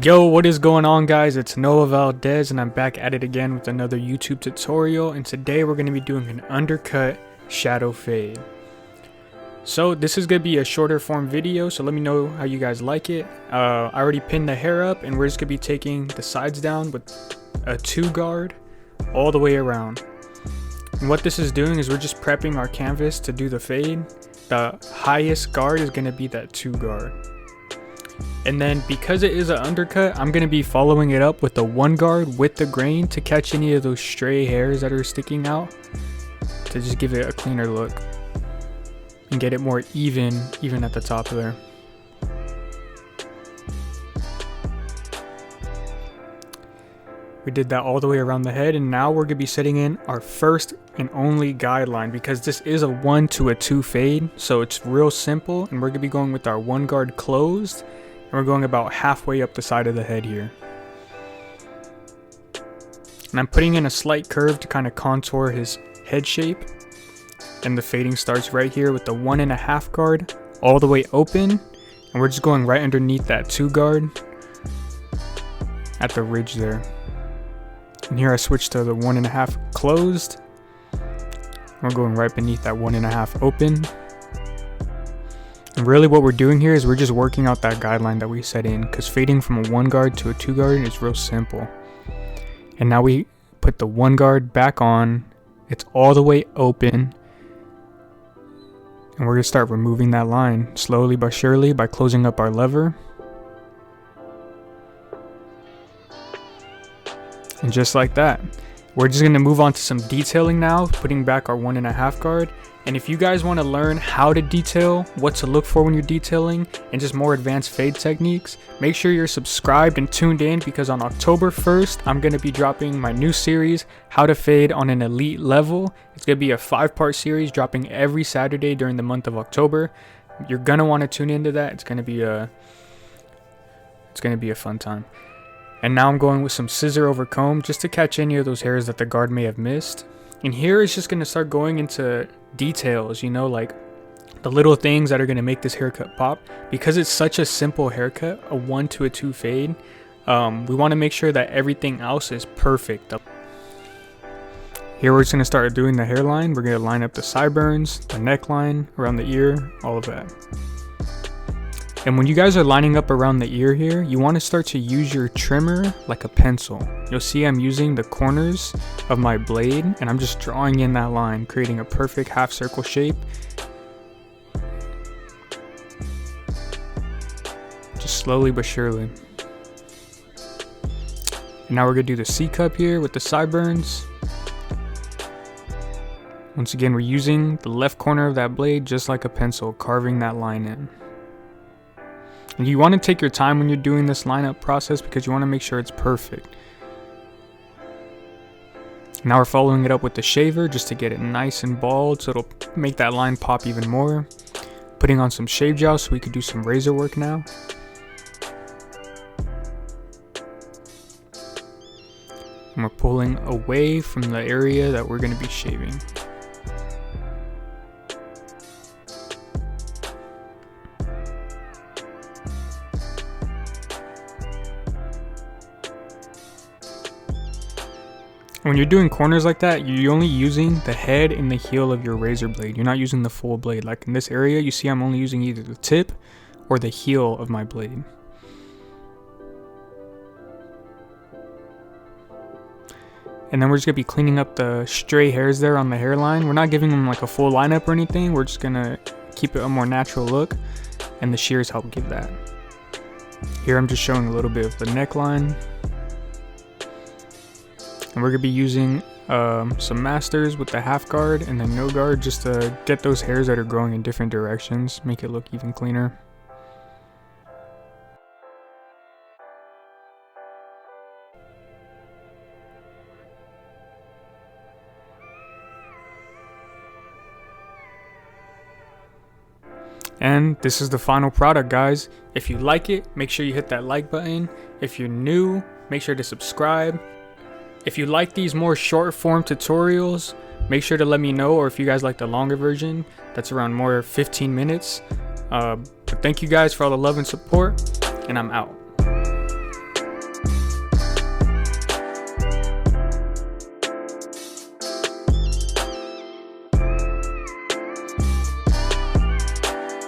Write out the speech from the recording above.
Yo, what is going on, guys? It's Noah Valdez and I'm back at it again with another YouTube tutorial, and today we're going to be doing an undercut shadow fade. So this is going to be a shorter form video, so let me know how you guys like it. I already pinned the hair up and we're just going to be taking the sides down with a 2 guard all the way around. And what this is doing is we're just prepping our canvas to do the fade. The highest guard is going to be that 2 guard. And then because it is an undercut, I'm going to be following it up with the 1 guard with the grain to catch any of those stray hairs that are sticking out, to just give it a cleaner look and get it more even at the top there. We did that all the way around the head, and now we're going to be setting in our first and only guideline, because this is a 1 to a 2 fade, so it's real simple, and we're going to be going with our 1 guard closed, and we're going about halfway up the side of the head here. And I'm putting in a slight curve to kind of contour his head shape, and the fading starts right here with the 1.5 guard all the way open, and we're just going right underneath that 2 guard at the ridge there. And here I switched to the 1.5 closed. We're going right beneath that 1.5 open. And really what we're doing here is we're just working out that guideline that we set in, because fading from a 1 guard to a 2 guard is real simple. And now we put the 1 guard back on. It's all the way open. And we're going to start removing that line slowly but surely by closing up our lever. And just like that, we're just going to move on to some detailing now, putting back our 1.5 guard. And if you guys want to learn how to detail, what to look for when you're detailing, and just more advanced fade techniques, make sure you're subscribed and tuned in, because on October 1st, I'm going to be dropping my new series, How to Fade on an Elite Level. It's going to be a 5-part series dropping every Saturday during the month of October. You're going to want to tune into that. It's going to be a fun time. And now I'm going with some scissor over comb just to catch any of those hairs that the guard may have missed. And here is just going to start going into details, you know, like the little things that are going to make this haircut pop. Because it's such a simple haircut, a 1 to a 2 fade, we want to make sure that everything else is perfect. Here we're just going to start doing the hairline. We're going to line up the sideburns, the neckline, around the ear, all of that. And when you guys are lining up around the ear here, you want to start to use your trimmer like a pencil. You'll see I'm using the corners of my blade and I'm just drawing in that line, creating a perfect half circle shape. Just slowly but surely. And now we're going to do the C cup here with the sideburns. Once again, we're using the left corner of that blade just like a pencil, carving that line in. And you want to take your time when you're doing this lineup process, because you want to make sure it's perfect. Now we're following it up with the shaver just to get it nice and bald, so it'll make that line pop even more. Putting on some shave gel so we could do some razor work now. And we're pulling away from the area that we're going to be shaving. When you're doing corners like that, you're only using the head and the heel of your razor blade. You're not using the full blade. Like in this area, you see I'm only using either the tip or the heel of my blade. And then we're just going to be cleaning up the stray hairs there on the hairline. We're not giving them like a full lineup or anything. We're just going to keep it a more natural look, and the shears help give that. Here I'm just showing a little bit of the neckline. And we're going to be using some masters with the half guard and then no guard, just to get those hairs that are growing in different directions, make it look even cleaner. And this is the final product, guys. If you like it, make sure you hit that like button. If you're new, make sure to subscribe. If you like these more short form tutorials, make sure to let me know, or if you guys like the longer version, that's around more 15 minutes. But thank you guys for all the love and support, and I'm out.